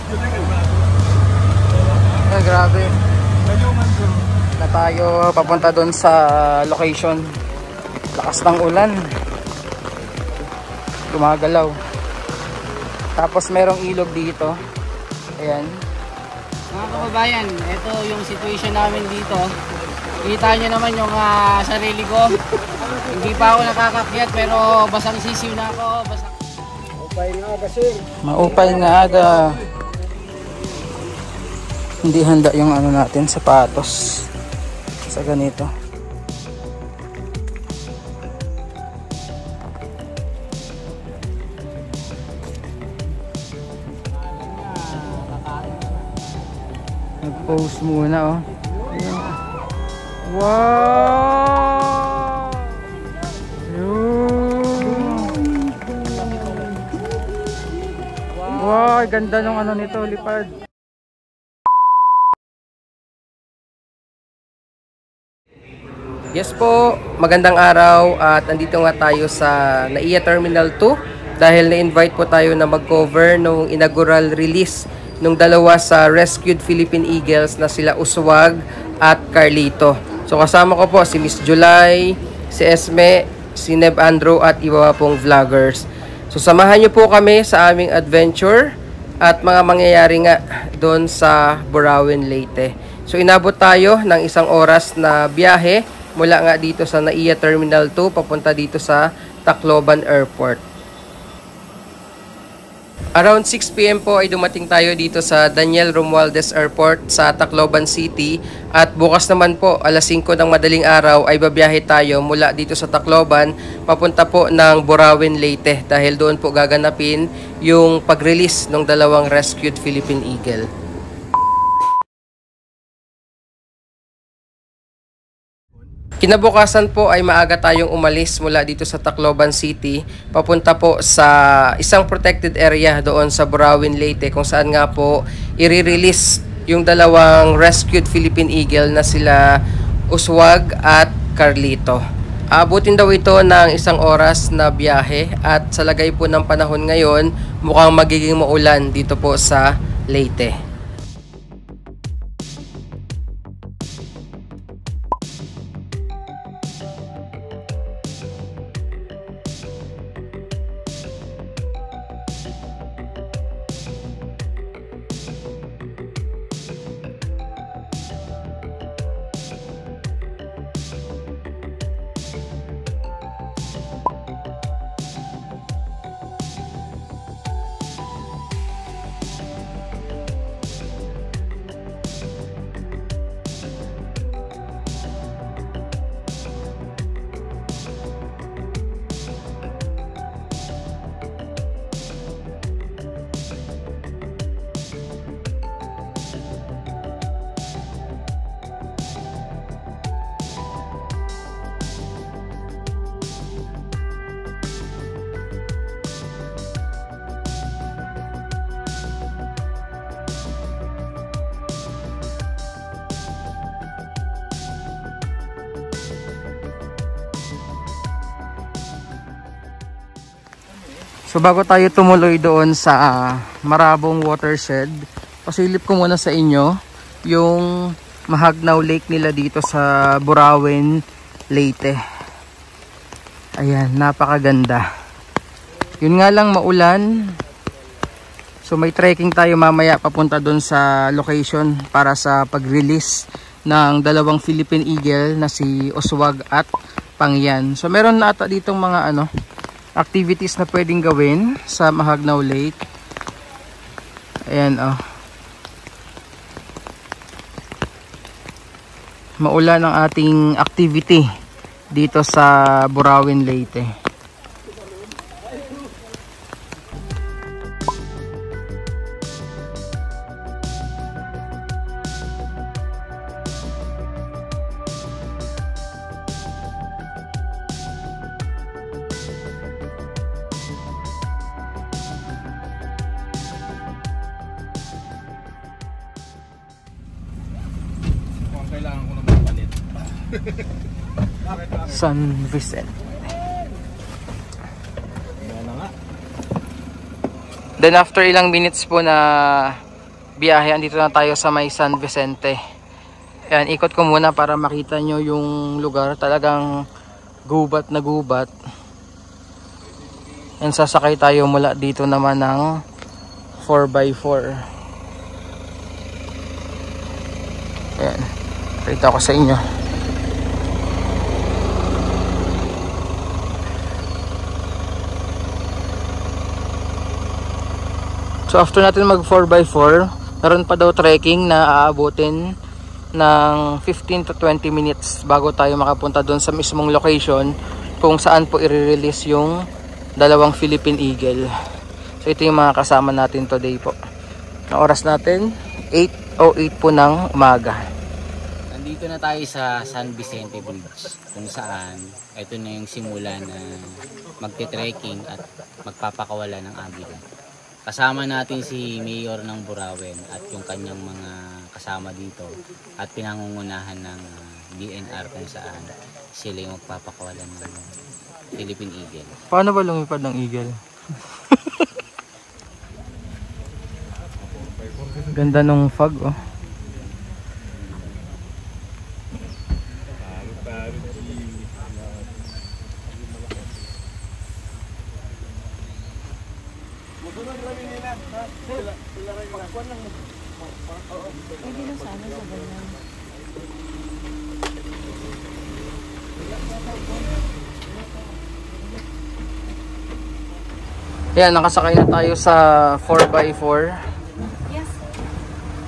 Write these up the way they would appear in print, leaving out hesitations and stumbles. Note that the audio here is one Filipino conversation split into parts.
Ay, grabe. Na tayo papunta doon sa location. Lakas ng ulan. Gumagalaw. Tapos merong ilog dito. Ayan. Mga kababayan, ito yung situation namin dito. Kita nyo naman yung sarili ko. Hindi pa ako nakakakyat pero basang sisiw na ako. Maupay nga aga, sir. Maupay nga aga. Hindi handa yung ano natin, sapatos. Sa ganito. Nag-pose muna, oh. Ayan. Wow! Wow, ganda ng ano nito, lipad. Yes po, magandang araw at andito nga tayo sa NAIA Terminal 2 dahil na-invite po tayo na mag-cover nung inaugural release nung dalawa sa rescued Philippine Eagles na sila Uswag at Carlito. So kasama ko po si Miss July, si Esme, si Neb Andrew at iba pong vloggers. So samahan niyo po kami sa aming adventure at mga mangyayari nga doon sa Burawin, Leyte. So inabot tayo ng 1 oras na biyahe mula nga dito sa NAIA Terminal 2 papunta dito sa Tacloban Airport. Around 6 PM po ay dumating tayo dito sa Daniel Romualdez Airport sa Tacloban City at bukas naman po alas 5 ng madaling araw ay babiyahe tayo mula dito sa Tacloban papunta po ng Burawin, Leyte dahil doon po gaganapin yung pag-release ng dalawang rescued Philippine Eagle. Kinabukasan po ay maaga tayong umalis mula dito sa Tacloban City papunta po sa isang protected area doon sa Burawin, Leyte kung saan nga po i-release yung dalawang rescued Philippine Eagle na sila Uswag at Carlito. Aabutin daw ito ng 1 oras na biyahe at sa lagay po ng panahon ngayon mukhang magiging maulan dito po sa Leyte. So bago tayo tumuloy doon sa Marabong Watershed, pasilip ko muna sa inyo yung Mahagnaw Lake nila dito sa Burawin, Leyte. Ayan, napakaganda. Yun nga lang maulan. So may trekking tayo mamaya papunta doon sa location para sa pag-release ng dalawang Philippine Eagle na si Uswag at Pangyan. So meron na ata ditong mga activities na pwedeng gawin sa Mahagnaw Lake. Ayan, oh. Maulan ang ating activity dito sa Burawin, Leyte. Kailangan ko na magpalit. San Vicente. Yan na nga. Then after ilang minutes po na biyahe. Andito na tayo sa may San Vicente. Ayan, ikot ko muna para makita nyo yung lugar. Talagang gubat na gubat. And sasakay tayo mula dito naman ng 4x4. Ayan, pakita ko sa inyo. So after natin mag 4x4, meron pa daw trekking na aabutin ng 15 to 20 minutes bago tayo makapunta doon sa mismong location kung saan po i-release yung dalawang Philippine Eagle. So ito yung mga kasama natin today po. Ang oras natin 8:08 po ng umaga. Nandito na tayo sa San Vicente Bridge kung saan ito na yung simula na magte-trekking at magpapakawala ng agila. Kasama natin si Mayor ng Burawen at yung kanyang mga kasama dito at pinangungunahan ng DNR kung saan sila yung magpapakawalan ng Philippine Eagle. Paano ba lumipad ng eagle? Ganda nung fog, oh. Ayan, nakasakay na tayo sa 4x4.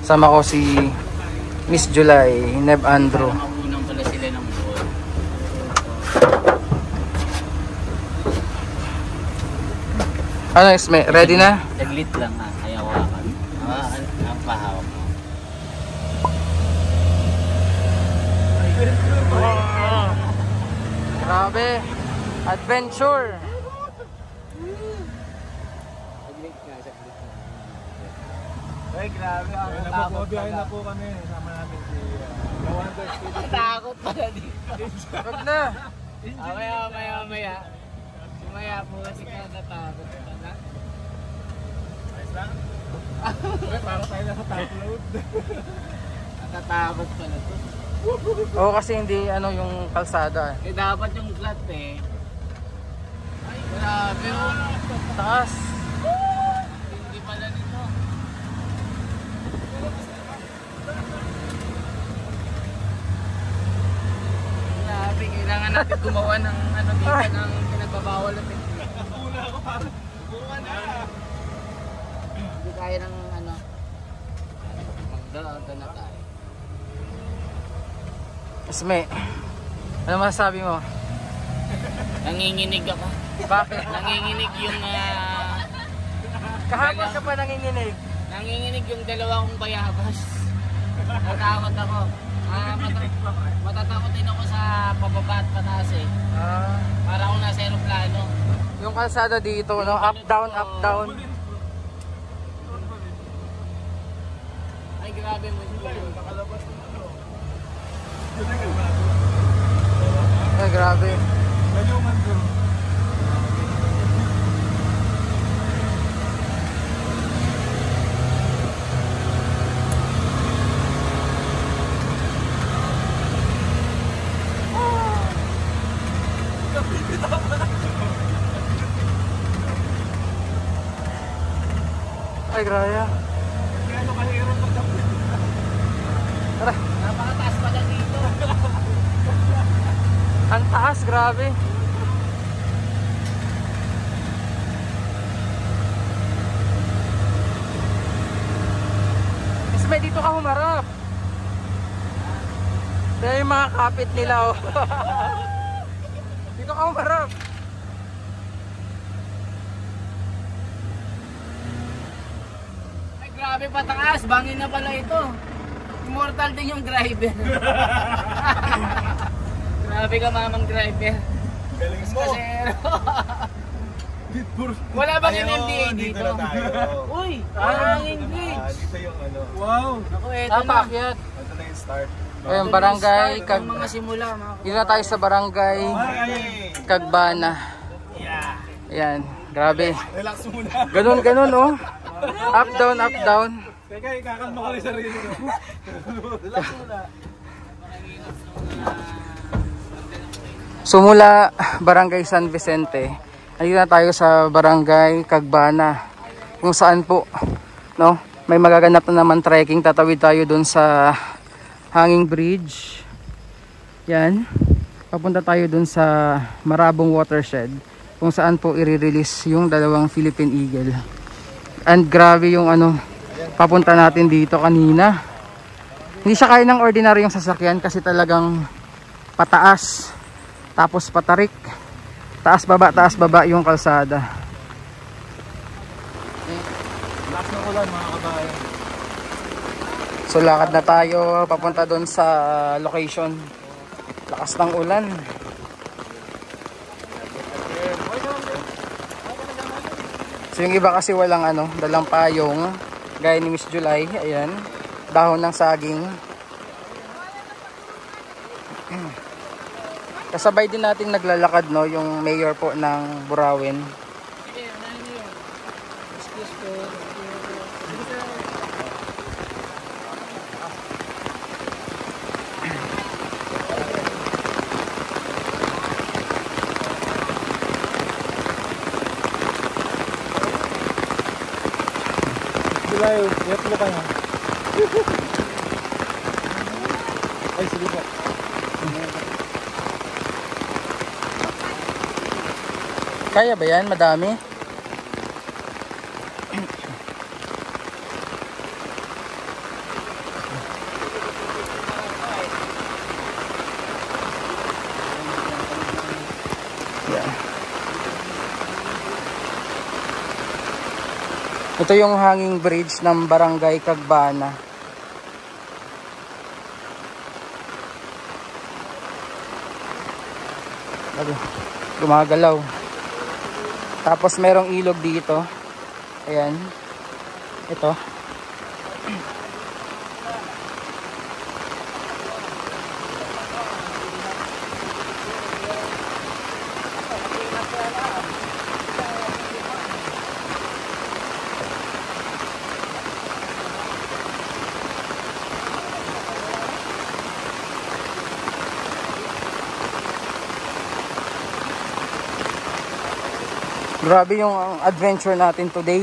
Sama ko si Miss July, Neb Andrew. Unang pala sila ng buwan. Ano, Isme? Ready na? Saglit lang ha, ayaw hawakan. Ang pahawak mo. Grabe! Adventure! Ay, grabe. Napapabiyahin na po kami. Sama namin si Wonder Studio. Takot pala dito. Wag na! Maya. Maya po kasi ka natakot pala. Ayos lang? Para tayo na sa top load. Natatakot pala to. Oo, kasi hindi ano yung kalsada. Eh dapat yung flat eh. Ay, grabe oh. Taas! Hindi pala nito. Grabe, kailangan natin gumawa ng ano dito ng pinagbabawal natin. Una ako para. Buka na. Hindi kaya ng ano. Magdala na tayo. Isme, ano masasabi mo? Nanginginig ako. Bakit? Nanginginig yung Kahapon ka pa nanginginig. nanginginig yung dalawa kong bayabas. Natakot ako. Matatakot din ako sa pababa at pataas eh. Para ako nasa aeroplano. Yung kalsada dito, no? Up, down, up, down. Ay grabe mo. Ay, grabe. Ganyungan ko. Ay, grabe. Kaya kahirap magdapit. Tara, Napakataas pala dito. ang taas, grabe. Isme, dito ka humarap. Kaya yung mga kapit nila, oh. Dito ka humarap. Ay grabe pataas. Bangin na pala ito. Immortal din yung driver. Grabe ka mamang driver. Galing mo. Kasero. Wala bang MMDA dito? na tayo. Uy! Hanging bridge! Dito yung ano. Wow! Ako eto na. Napaakyat. Ito na yung start. Ayun, barangay Kag mga simula mga Dito na tayo sa barangay Ay! Kagbana. Ayan, grabe. Relax muna. Ganun, oh. Up, down, up, down. Teka, ikakalma ko rin sarili mo. Relax muna. So mula Barangay San Vicente, nandito na tayo sa Barangay Cagbana, kung saan po, no, may magaganap na naman trekking. Tatawid tayo dun sa hanging bridge. Yan. Papunta tayo dun sa Marabong Watershed, kung saan po i-release yung dalawang Philippine Eagle. And grabe yung papunta natin dito kanina. Hindi siya kaya ng ordinaryong sasakyan kasi talagang pataas. Tapos patarik, taas baba yung kalsada. Lakas ng ulan mga kabayan. So lakad na tayo papunta doon sa location. Lakas ng ulan. So yung iba kasi walang dalang payong, gaya ni Miss July. Ayan, dahon ng saging. Kasabay din nating naglalakad, no, yung mayor po ng Burauen. Bilay, yep mo kayo. Ay, sige po. Kaya ba yan? Madami? Yeah. Ito yung hanging bridge ng Barangay Cagbana. Gumagalaw. Tapos merong ilog dito. Ayan. Ito. Grabe yung adventure natin today.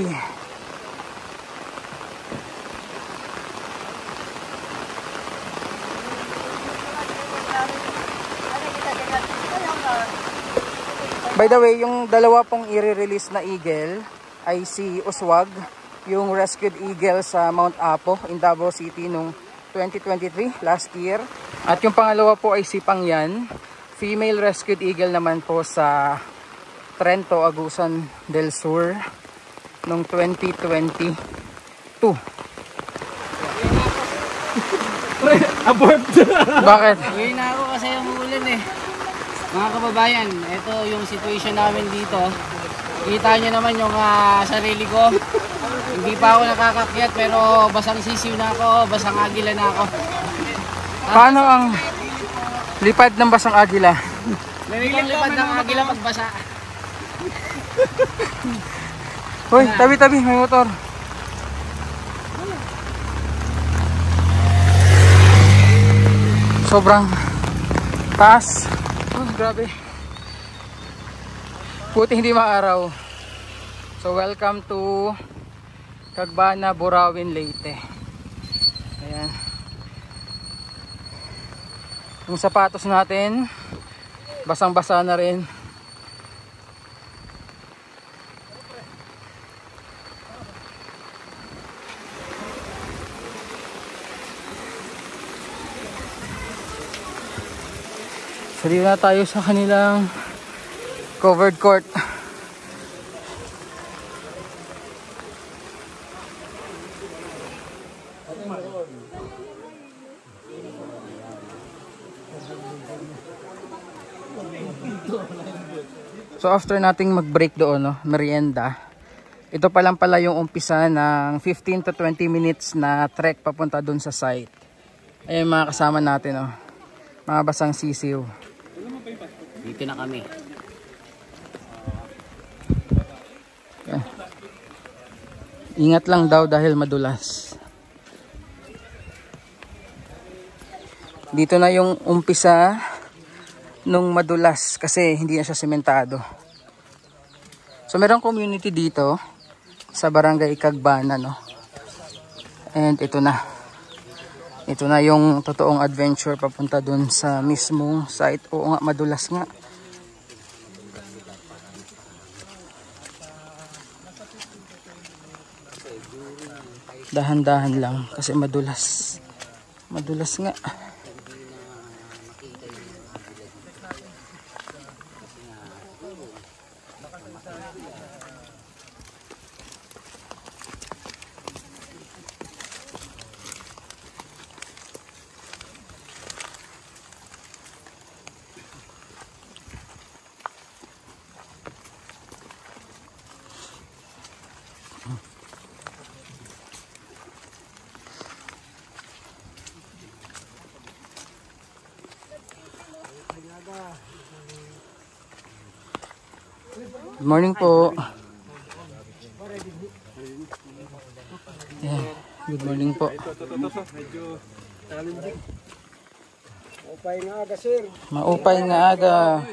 By the way, yung dalawa pong i-release na eagle ay si Uswag, yung rescued eagle sa Mount Apo in Davao City nung 2023, last year. At yung pangalawa po ay si Pangyan, female rescued eagle naman po sa Trento, Agusan del Sur noong 2022. Abort! Bakit? Uwi na ako kasi umuulan eh. Mga kababayan, ito yung situation namin dito. Kita nyo naman yung sarili ko. Hindi pa ako nakakakyat pero basang sisiw na ako, basang agila na ako. Paano ang lipad ng basang agila? Ganitong lipad ng agila magbasa. Hoy, tabi-tabi, may motor. Sobrang taas. Oh, grabe. Buti hindi maaraw. So welcome to Cagbana, Burauen, Leyte. Ayan. Yung sapatos natin basang-basa na rin. So dito na tayo sa kanilang covered court. So after nating mag-break doon, no, merienda, ito pa lang pala yung umpisa ng 15 to 20 minutes na trek papunta doon sa site. Ayun mga kasama natin, no, mga basang sisiw. Dito na kami. Ingat lang daw dahil madulas. Dito na yung umpisa nung madulas kasi hindi na siya sementado. So merong community dito sa Barangay Cagbana, no? And ito na. Ito na yung totoong adventure papunta dun sa mismong site. Oo nga, madulas nga. Dahan-dahan lang kasi madulas. Madulas nga. Good morning po. Yeah, good morning po. Maupay nga aga, sir. Maupay nga aga.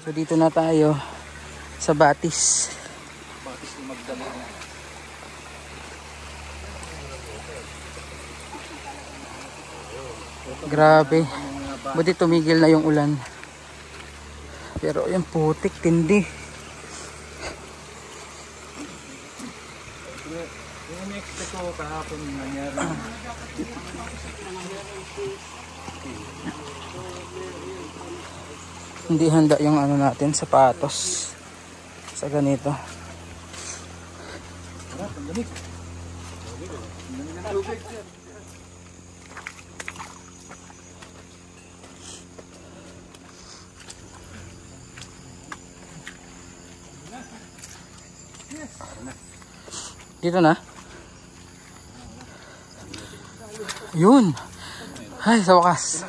So dito na tayo sa Batis. Grabe. Buti tumigil na yung ulan. Pero yung putik, tindi. Yung expect ko kahapon nangyari. Hindi handa yung ano natin, sapatos. Sa ganito. Dito na. Yun. Ay, sa wakas.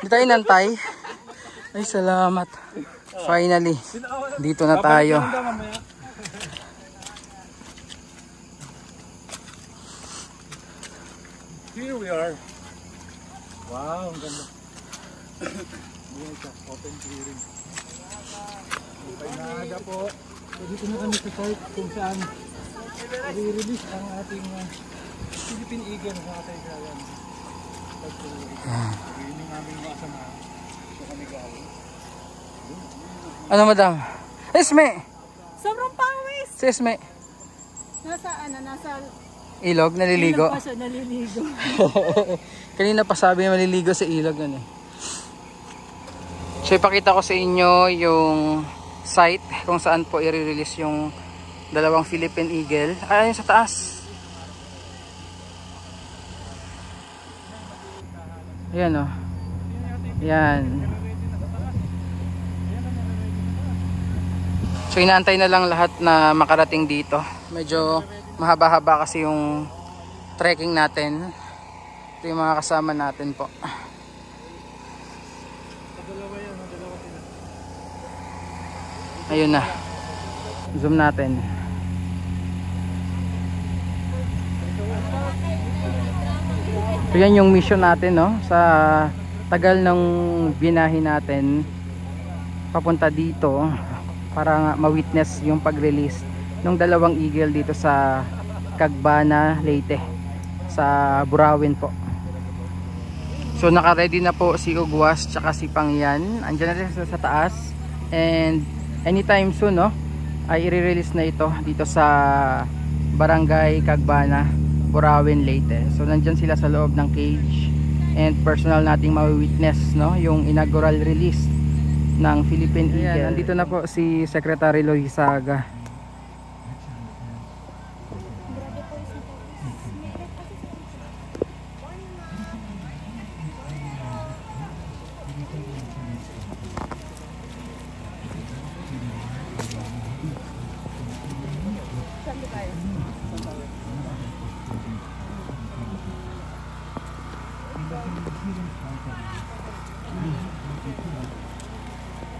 Hindi tayo nantay. Ay, salamat. Finally. Dito na tayo. Here we are. Wow, ang ganda. Open clearing. Maupay nga aga po. So dito na kami sa site kung saan i-release ang ating Philippine Eagle sa ating kalan. Hindi namin makasama. So kami gawin. Ano, madam? Esme! Sobrang pawis! Si Esme. Nasa Ilog, naliligo. ilog pa siya naliligo. Kanina pa sabi na maliligo sa ilog. Ano. So ipakita ko sa inyo yung site kung saan po i-release yung dalawang Philippine Eagle. Ayun sa taas. Ayan o. Ayan. So inaantay na lang lahat na makarating dito. Medyo mahaba-haba kasi yung trekking natin. Ito yung mga kasama natin po. Ayun na. Zoom natin. So yan yung mission natin, no? Sa tagal ng binahe natin papunta dito para nga ma-witness yung pag-release ng dalawang eagle dito sa Cagbana, Leyte, sa Burawin po. So naka-ready na po si Ugwas tsaka si Pangyan. Andiyan na rin sa taas. And anytime soon, no, ay i-release na ito dito sa Barangay Cagbana, Burawin, Leyte. So nandyan sila sa loob ng cage and personal nating ma-witness, no, yung inaugural release ng Philippine Eagle. Ayan, nandito na po si Secretary Lohizaga.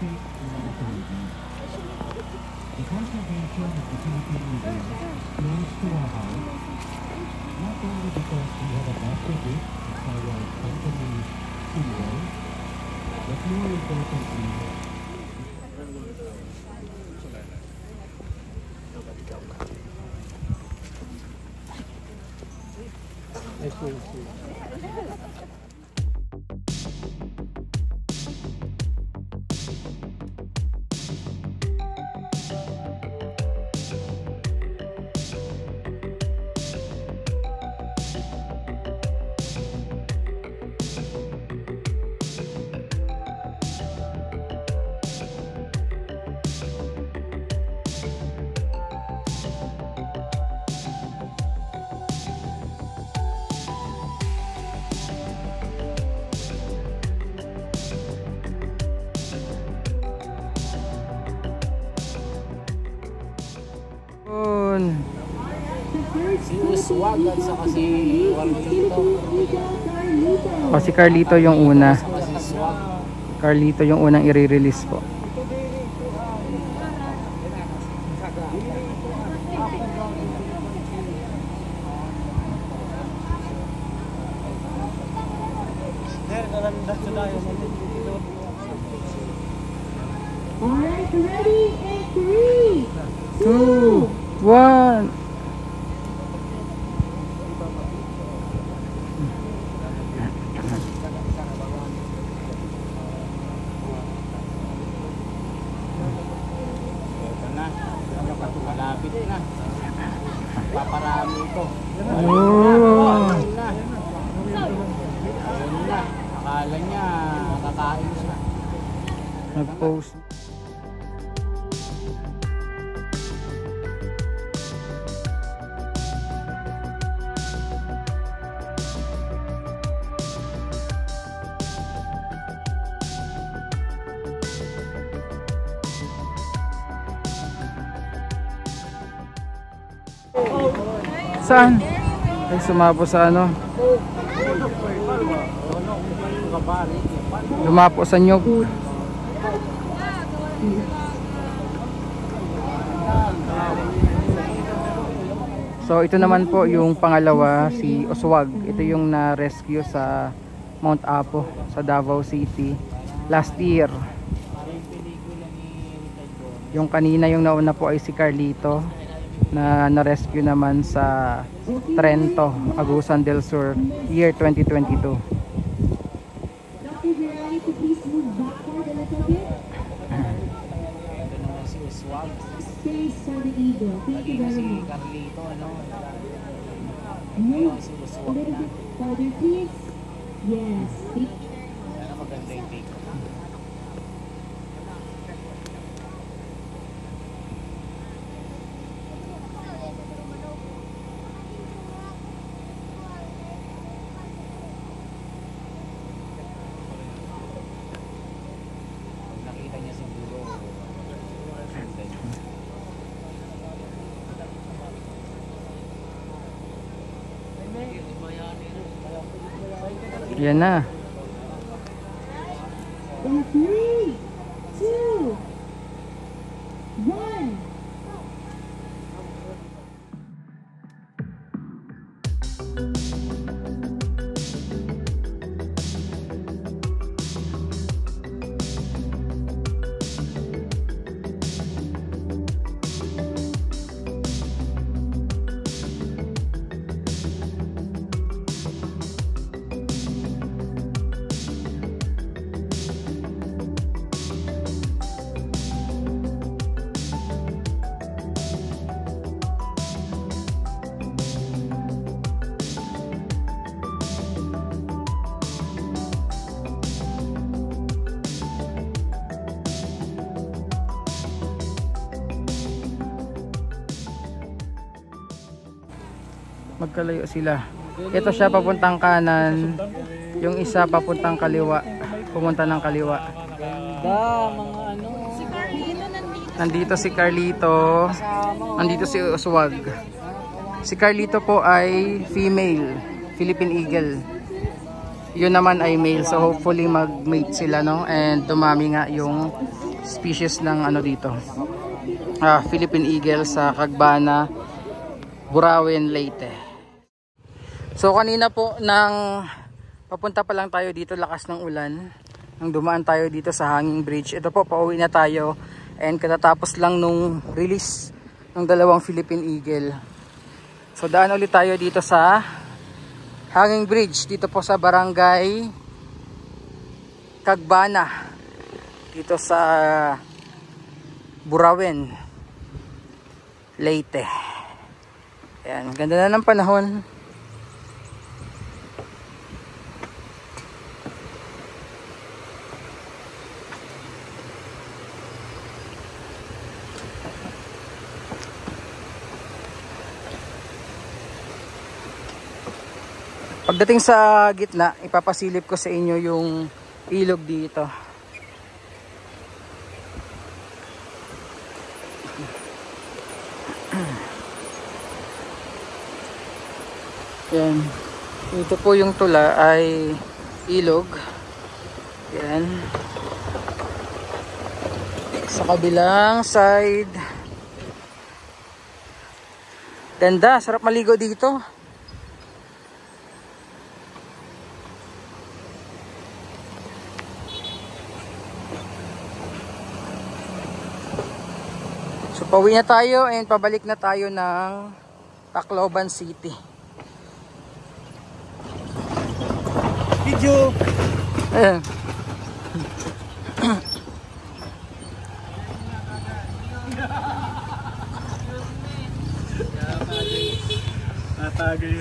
The conservation of the Philippine eagle close to our house, not only because we have adopted it as our company symbol, but more importantly, Si Uswag at saka si Carlito. O si Carlito yung una. Saka si Swag. Carlito yung unang i-release po. Alright, ready in 3, 2, 1. Malapit na. Paparami ito. Oh. Ayun na. Akala niya kakain siya. Nag-post. Saan? Ay, sumapo sa ano? Lumapo sa nyog. So ito naman po yung pangalawa, si Uswag. Ito yung na-rescue sa Mount Apo sa Davao City last year. Yung kanina yung nauna po ay si Carlito na na-rescue naman sa Trento, Agusan del Sur, year 2022. Doctor, you're ready to please move backward a little bit. Ito naman si Uswag. Space for the eagle. Thank you Kanina very si much. Carlito, ano? Move Si a Uswag little na. bit further, please. Yes. Sana maganda yung take. Nakita niya siguro. Yan na. In 3, 2, 1. Magkalayo sila. Ito siya papuntang kanan, yung isa papuntang kaliwa, pumunta ng kaliwa. Ganda, mga ano. Nandito si Carlito, nandito si Uswag. Si Carlito po ay female, Philippine Eagle. Yun naman ay male, so hopefully mag-mate sila, no? And dumami nga yung species ng ano dito, Philippine Eagle sa Cagbana, Burawen, Leyte. So kanina po nang papunta pa lang tayo dito, lakas ng ulan, nang dumaan tayo dito sa hanging bridge. Ito po, pauwi na tayo, and katatapos lang nung release ng dalawang Philippine Eagle. So daan ulit tayo dito sa hanging bridge dito po sa barangay Cagbana, dito sa Burawen, Leyte. Ayan, ganda na ng panahon. Pagdating sa gitna, ipapasilip ko sa inyo yung ilog dito. Yan. Ito po yung tula ay ilog. Yan. Sa kabilang side. Ganda, sarap maligo dito. So pauwi na tayo and pabalik na tayo ng Tacloban City. Video! Ayan. Natagay